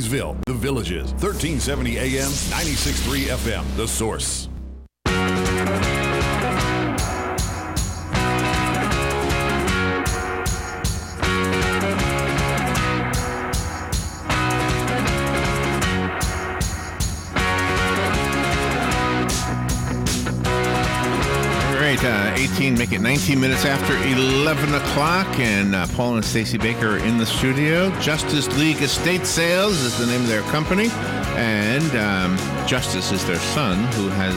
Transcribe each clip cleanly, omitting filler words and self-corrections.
Gainesville, The Villages, 1370 AM, 96.3 FM, The Source. Make it 19 minutes after 11 o'clock, and Paul and Stacy Baker are in the studio. Justice League Estate Sales is the name of their company, and Justice is their son who has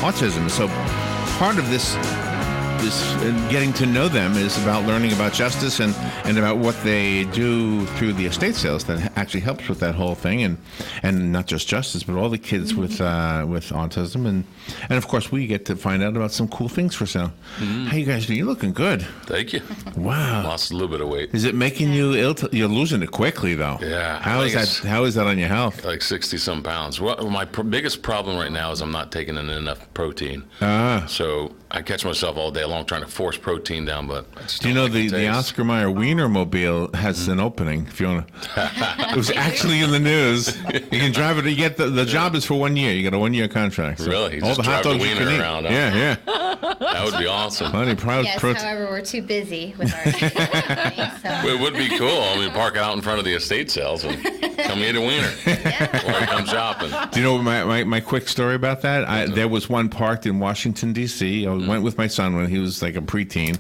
autism. So part of this getting to know them is about learning about Justice and about what they do through the estate sales that actually helps with that whole thing, and not just Justice, but all the kids with autism, and of course we get to find out about some cool things for sale. How you guys doing? You're looking good. Thank you. Wow. Lost a little bit of weight. Is it making you ill? You're losing it quickly though. Yeah. How is that on your health? Like 60-some pounds. Well, my biggest problem right now is I'm not taking in enough protein. So I catch myself all day long trying to force protein down, but I just do you know the Oscar Mayer Wienermobile has an opening? If you want to, it was actually in the news. You can drive it. You get the job is for 1 year. You get a 1 year contract. So really? You all just the hot drive dogs the wiener around. Huh? Yeah. That would be awesome. However, we're too busy with our so. It would be cool. I mean, park out in front of the estate sales and come eat a wiener or come shopping. Do you know my quick story about that? There was one parked in Washington, D.C. I went with my son when he was like a preteen,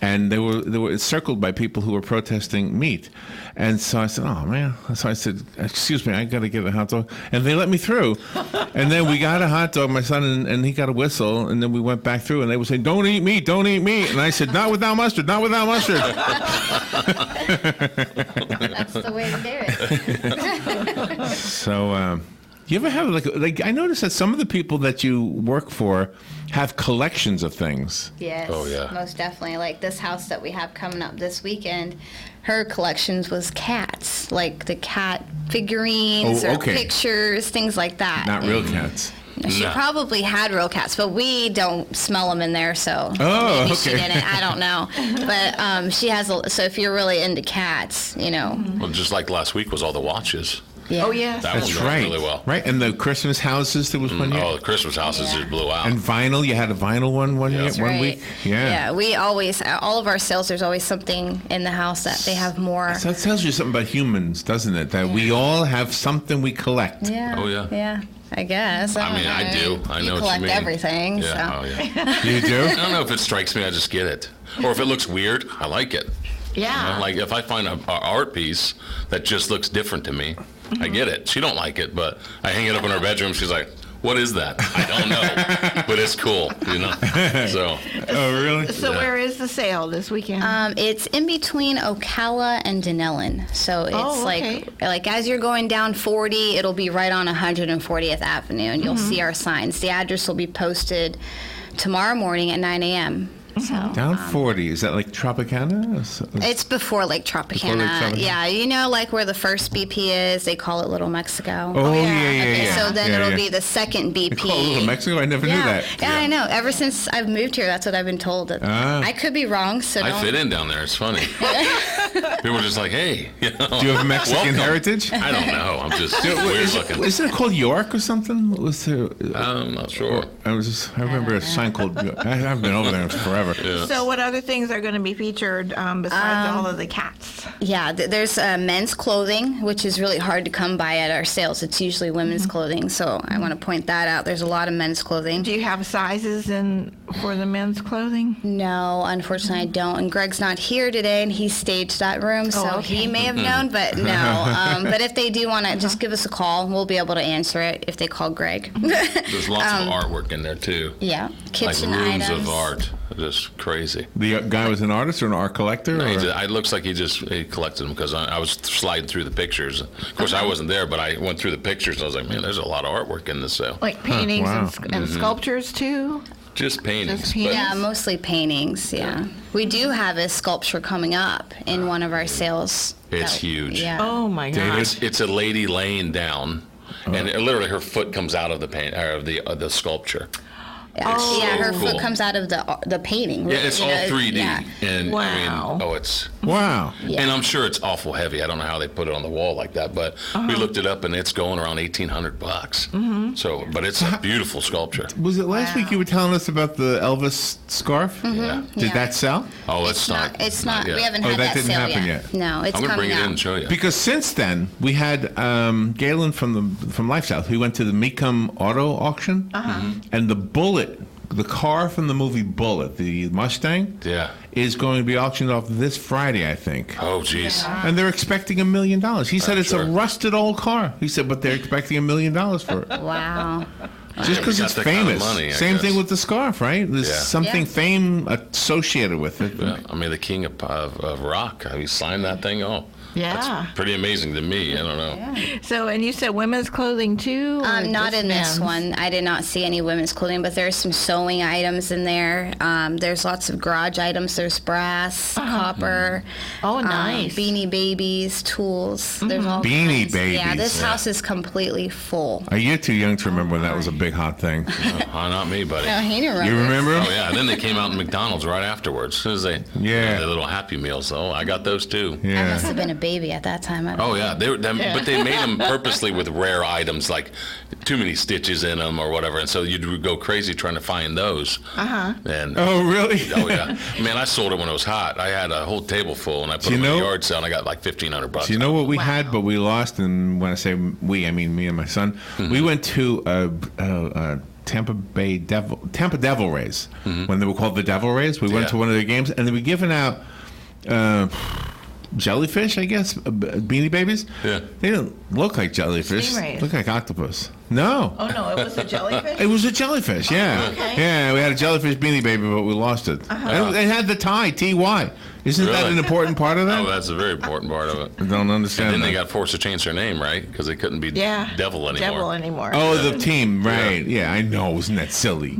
and they were circled by people who were protesting meat. And so I said, oh, man. So I said, excuse me, I got to get a hot dog. And they let me through. And then we got a hot dog, my son, and he got a whistle. And then we went back through, and they would say, don't eat meat, don't eat meat. And I said, not without mustard, not without mustard. That's the way to do it. So, you ever have, like I noticed that some of the people that you work for have collections of things. Yes. Oh, yeah. Most definitely. Like this house that we have coming up this weekend, her collections was cats, like the cat figurines or pictures, things like that. Not real cats. She probably had real cats, but we don't smell them in there, so maybe she didn't. I don't know. But she has, so if you're really into cats, you know. Well, just like last week was all the watches. Yeah. Oh, yeah. That's right. Really well. Right, and the Christmas houses, there was one year. Oh, the Christmas houses just blew out. And vinyl, you had a vinyl one year, That's one right. week. Yeah. We always, all of our sales, there's always something in the house that they have more. So that tells you something about humans, doesn't it? That we all have something we collect. Yeah. Oh, yeah. Yeah. I guess. I mean, I do. I know what you collect mean. everything. Yeah. So. Oh, yeah. You do? I don't know if it strikes me, I just get it. Or if it looks weird, I like it. Yeah. You know, like if I find an art piece that just looks different to me, I get it. She don't like it, but I hang it up in her bedroom. She's like, what is that? I don't know, but it's cool, you know? So. Oh, really? So where is the sale this weekend? It's in between Ocala and Denellen. So it's like as you're going down 40, it'll be right on 140th Avenue, and you'll see our signs. The address will be posted tomorrow morning at 9 a.m. So, Down 40, is that like Tropicana? It's before Lake Tropicana. Yeah, you know, like where the first BP is, they call it Little Mexico. Oh, yeah. So then it'll be the second BP. They call it Little Mexico? I never knew that. Yeah, I know. Ever since I've moved here, that's what I've been told. I could be wrong, so I fit in down there. It's funny. People are just like, hey. You know, do you have Mexican heritage? I don't know. I'm just weird looking. Isn't it called York or something? I'm not sure. I remember a sign called York. I've been over there forever. Yeah. So what other things are going to be featured besides all of the cats? Yeah, there's men's clothing, which is really hard to come by at our sales. It's usually women's clothing, so I want to point that out. There's a lot of men's clothing. Do you have sizes for the men's clothing? No, unfortunately I don't. And Greg's not here today, and he staged that room, so he may have known, but no. But if they do want to, just give us a call. We'll be able to answer it if they call Greg. There's lots of artwork in there, too. Yeah, kitchen like rooms items. of art. Just crazy. The guy was an artist or an art collector? No, it looks like he collected them because I was sliding through the pictures. Of course, I wasn't there, but I went through the pictures and I was like, man, there's a lot of artwork in this sale. Like paintings and sculptures, too? Just paintings. Yeah, mostly paintings, yeah. We do have a sculpture coming up in one of our sales. It's huge. Yeah. Oh, my gosh. It's a lady laying down, and literally her foot comes out of the sculpture. Her foot comes out of the painting. Yeah, it's all 3D. Yeah. And wow. I mean, Wow. Yeah. And I'm sure it's awful heavy. I don't know how they put it on the wall like that, but we looked it up and it's going around $1,800. So, but it's a beautiful sculpture. Was it last week you were telling us about the Elvis scarf? Yeah. Did that sell? Oh, it's not. It's not. yet. We haven't Oh, had that that didn't sale happen yet. yet. No, it's I'm gonna coming bring it out. in and show you. Because since then we had Galen from Life South. He went to the Mecum Auto Auction, and the Bullet, the car from the movie Bullet, the Mustang, Yeah. is going to be auctioned off this Friday, I think. Oh, jeez. And they're expecting $1 million. He said it's sure. a rusted old car. He said, but they're expecting $1 million for it. Wow. Just because Got it's that kind of famous. money, I Same guess. thing with the scarf, right? There's Yeah. something fame associated with it. Yeah. I mean, the king of rock. He signed that thing. Oh, Yeah. that's pretty amazing to me. I don't know. So, and you said women's clothing too? or Not just in this men's? one. I did not see any women's clothing, but there's some sewing items in there. There's lots of garage items. There's brass, copper. Oh, nice. Beanie Babies, tools. There's all Beanie kinds. Yeah, Babies. this house is completely full. You're too young to remember when that was a big hot thing. Oh, not me, buddy. Oh, he didn't You remember? Oh yeah, and then they came out in McDonald's right afterwards. As soon as they, Yeah. the little Happy Meals. Oh, I got those too. I Yeah. must have been a baby at that time. I don't Oh know. yeah, but they made them purposely with rare items, like too many stitches in them or whatever, and so you'd go crazy trying to find those. And Oh, really? oh yeah, man, I sold it when it was hot. I had a whole table full, and I put you them in know- a yard sale, and I got like $1,500. Do you know what we had, but we lost? And when I say we, I mean me and my son. We went to Tampa Devil Rays when they were called the Devil Rays. We went Yeah. to one of their games, and they were giving out jellyfish, I guess, Beanie Babies. Yeah. They didn't look like jellyfish. Stingrays. Look like octopus. No. Oh, no, it was a jellyfish? It was a jellyfish, yeah. Okay. Yeah, we had a jellyfish Beanie Baby, but we lost it. And it had the tie, T-Y. Isn't that Really? an important part of that? Oh, that's a very important part of it. I don't understand And then they that. got forced to change their name, right? Because they couldn't be Yeah. Devil anymore. Devil anymore. Oh, the team, right. Yeah, I know. Isn't that silly?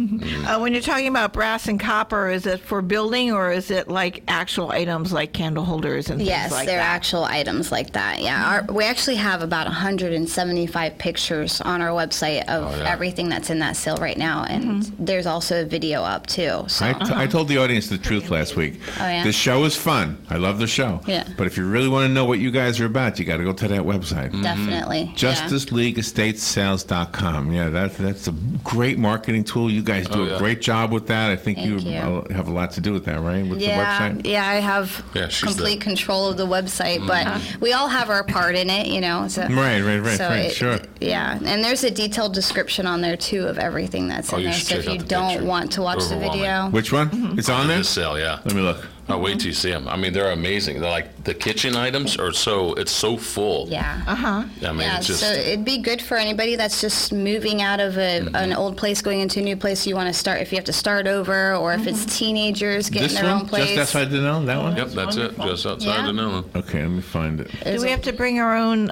When you're talking about brass and copper, is it for building or is it like actual items like candle holders and Yes, things like they're that? actual items like that. Yeah, we actually have about 175 pictures on our website of everything that's in that sale right now, and there's also a video up too. So I told the audience the truth last week. Oh, yeah? The show is fun. I love the show. Yeah. But if you really want to know what you guys are about, you got to go to that website. definitely, JusticeLeagueEstatesSales.com. Yeah, that's a great marketing tool. You guys do yeah. a great job with that. I think Thank you you. have a lot to do with that, right? With yeah, the website? yeah, I have Yeah, she's complete the- control of the website, but we all have our part in it, you know. So, Right, so sure. Yeah, and there's a detailed description on there too of everything that's Oh, in you there. should So check if out you the don't picture. want to watch the Overwhelming. video, Which one? It's on there? This sale, yeah. Let me look. Oh, wait till you see them. I mean, they're amazing. They're like the kitchen items are it's so full. yeah. I mean, Yeah, it's just. so it'd be good for anybody that's just moving out of an old place, going into a new place. You want to start, if you have to start over, or if it's teenagers getting This their one? own place. Just outside Danone? That one? Yep, that's it. Just outside Yeah. the Nilla. Okay, let me find it. Do we have to bring our own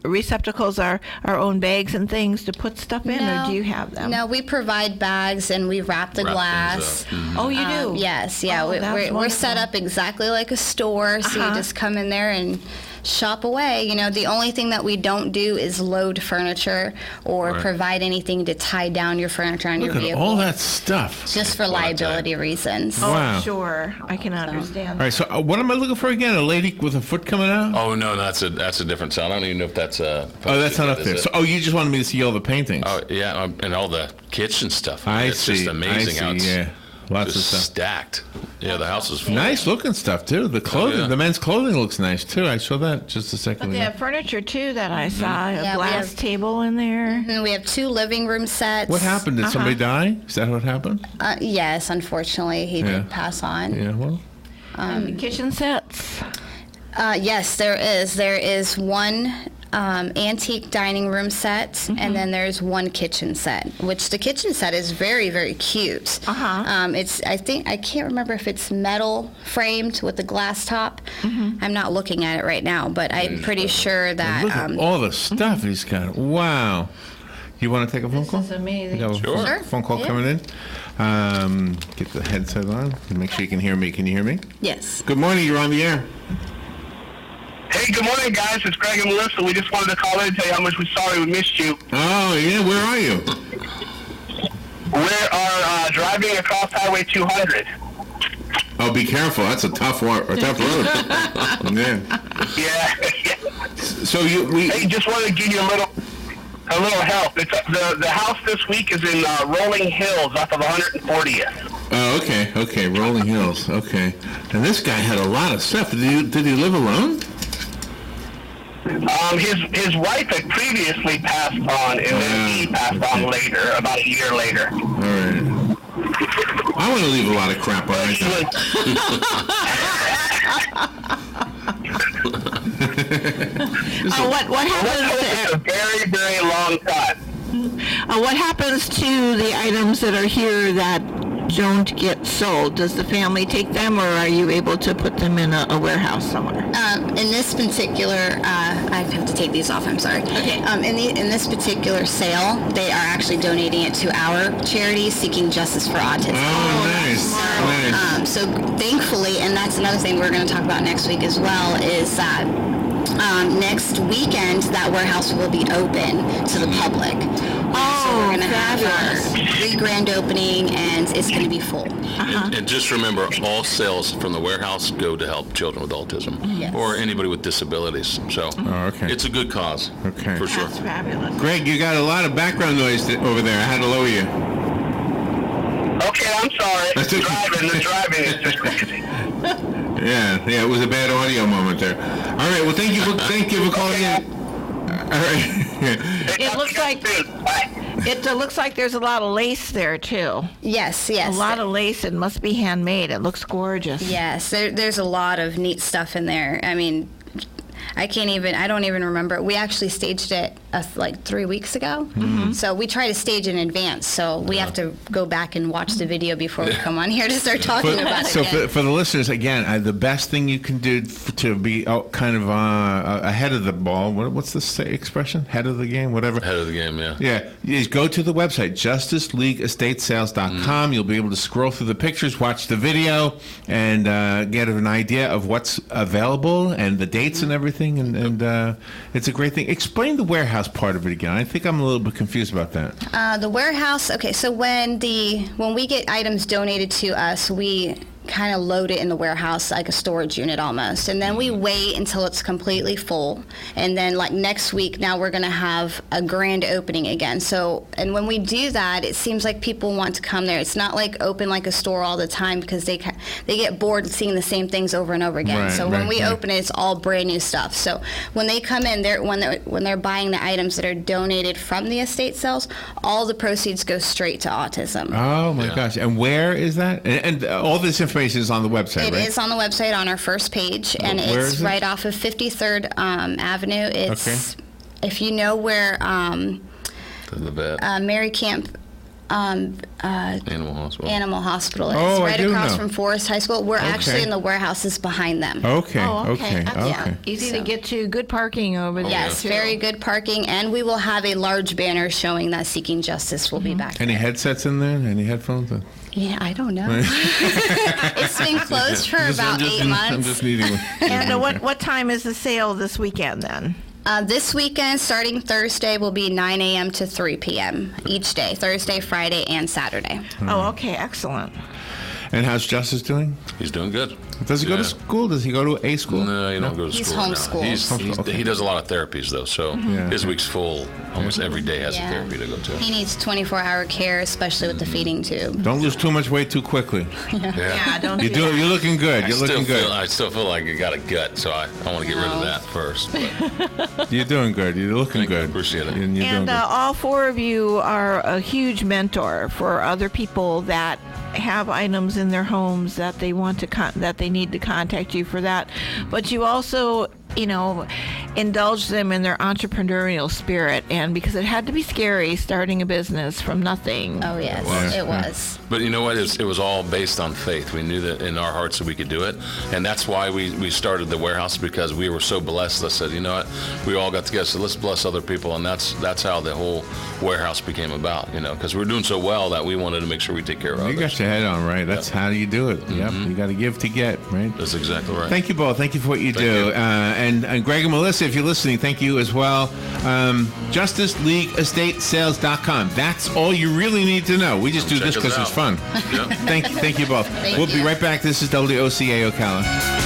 receptacles, our own bags and things to put stuff in, or do you have them? No, we provide bags and we wrap the Wrap glass. things up. Oh, you do? Yes, yeah. Oh, that's We're set wonderful. up exactly like a store, so you just come in there and shop away. You know, the only thing that we don't do is load furniture or Right. provide anything to tie down your furniture on Look your at vehicle. all that stuff. Just for liability reasons. Oh, Wow. sure. I can understand. All right, so what am I looking for again? A lady with a foot coming out? Oh no, that's a different sound. I don't even know if that's a. Oh, that's not up is there. it? So, you just wanted me to see all the paintings. Oh yeah, and all the kitchen stuff. I it's see. just amazing how I it's see. Yeah, lots of just stuff. stacked. Yeah, the house is full. Nice looking stuff too. The clothing, yeah. the men's clothing looks nice too. I saw that just a second But they ago. have furniture too that I saw. Yeah, A we glass have- table in there. And we have 2 living room sets. What happened? Did somebody die? Is that what happened? Yes, unfortunately, he Yeah. did pass on. Yeah. Well, Kitchen sets. Yes, there is. There is one antique dining room set, and then there's one kitchen set. Which the kitchen set is very, very cute. It's I can't remember if it's metal framed with a glass top. I'm not looking at it right now, but I'm pretty sure that. look at all the stuff he's got. Wow. You want to take a phone call? is amazing. You got a Sure. phone call Yeah. coming in. Get the headset on. Make sure you can hear me. Can you hear me? Yes. Good morning. You're on the air. Hey, good morning, guys. It's Greg and Melissa. We just wanted to call in and tell you how much we're sorry we missed you. Oh yeah. Where are you? We are driving across Highway 200. Oh, be careful. That's a tough road. Yeah. Yeah. So Hey, just wanted to give you a little help. It's the house this week is in Rolling Hills off of 140th. Oh, okay. Rolling Hills. Okay. And this guy had a lot of stuff. Did he live alone? His wife had previously passed on, and then he passed on later, about a year later. All right. I want to leave a lot of crap behind. What happens? It's a very, very long time. What happens to the items that are here that don't get sold? Does the family take them, or are you able to put them in a warehouse somewhere? In this particular, I have to take these off. I'm sorry. Okay. In this particular sale, they are actually donating it to our charity, Seeking Justice for Autism. Oh, nice. So thankfully, and that's another thing we're going to talk about next week as well, is that next weekend that warehouse will be open to the public. So we're going to have our grand opening, and it's going to be full. And just remember, all sales from the warehouse go to help children with autism or anybody with disabilities. So it's a good cause, for sure. That's fabulous. Greg, you got a lot of background noise over there. I had to lower you. Okay, I'm sorry. The driving is just crazy. Yeah, it was a bad audio moment there. All right, well, thank you for calling in. All right. It looks like there's a lot of lace there too. Yes. A lot of lace. It must be handmade. It looks gorgeous. Yes, there's a lot of neat stuff in there. I mean, I don't even remember. We actually staged it like 3 weeks ago. Mm-hmm. So we try to stage in advance. So we have to go back and watch the video before we come on here to start talking about it. So for the listeners, again, the best thing you can do to be kind of ahead of the ball, what's the expression? Head of the game, whatever. Head of the game, yeah. Yeah, is go to the website, justiceleagueestatesales.com. You'll be able to scroll through the pictures, watch the video, and get an idea of what's available and the dates and everything. And it's a great thing. Explain the warehouse part of it again. I think I'm a little bit confused about that. The warehouse. Okay, so when we get items donated to us, we kind of load it in the warehouse like a storage unit almost, and then we wait until it's completely full, and then like next week now we're going to have a grand opening again. So, and when we do that, it seems like people want to come there. It's not like open like a store all the time because they get bored seeing the same things over and over again. So when we open it, it's all brand new stuff. So when they come in, when they're buying the items that are donated from the estate sales, all the proceeds go straight to autism. Oh my gosh! And where is that? And all this information is on the website, right? It is on the website on our first page, and it's right off of 53rd Avenue. It's if you know where the vet. Mary Camp Animal Hospital is. Oh, right across from Forest High School. We're actually in the warehouses behind them. Okay. Easy to get to. Good parking over there. Yes, very good parking, and we will have a large banner showing that Seeking Justice will be back. Any headsets in there? Any headphones? Yeah, I don't know. It's been closed for about 8 months. I'm just needing one. And what time is the sale this weekend then? This weekend, starting Thursday, will be 9 a.m. to 3 p.m. each day, Thursday, Friday, and Saturday. Oh, okay, excellent. And how's Justice doing? He's doing good. Does he go to school? Does he go to a school? No, he don't go to He's school. homeschooled. He does a lot of therapies, though, so his week's full. Almost every day has a therapy to go to. He needs 24-hour care, especially with the feeding tube. Don't lose too much weight too quickly. Don't do You're looking good. You're looking good. I still feel like you got a gut, so I want to get rid of that first. But. You're doing good. You're looking Thank you. good. Appreciate it. And all four of you are a huge mentor for other people that have items in their homes that they want to that they need to contact you for that, but you also indulge them in their entrepreneurial spirit, and because it had to be scary starting a business from nothing. Oh yes, it was. But you know what? It was all based on faith. We knew that in our hearts that we could do it, and that's why we started the warehouse, because we were so blessed. I said, you know what? We all got together, so let's bless other people, and that's how the whole warehouse became about. Because we were doing so well that we wanted to make sure we take care of others. You got your head on right. That's how you do it. Yep. You got to give to get, right? That's exactly right. Thank you both. Thank you for what you do. And Greg and Melissa, if you're listening, thank you as well. JusticeLeagueEstateSales.com. That's all you really need to know. We just do this because it's fun. Yeah. Thank you both. Thank We'll you. be right back. This is WOCA Ocala.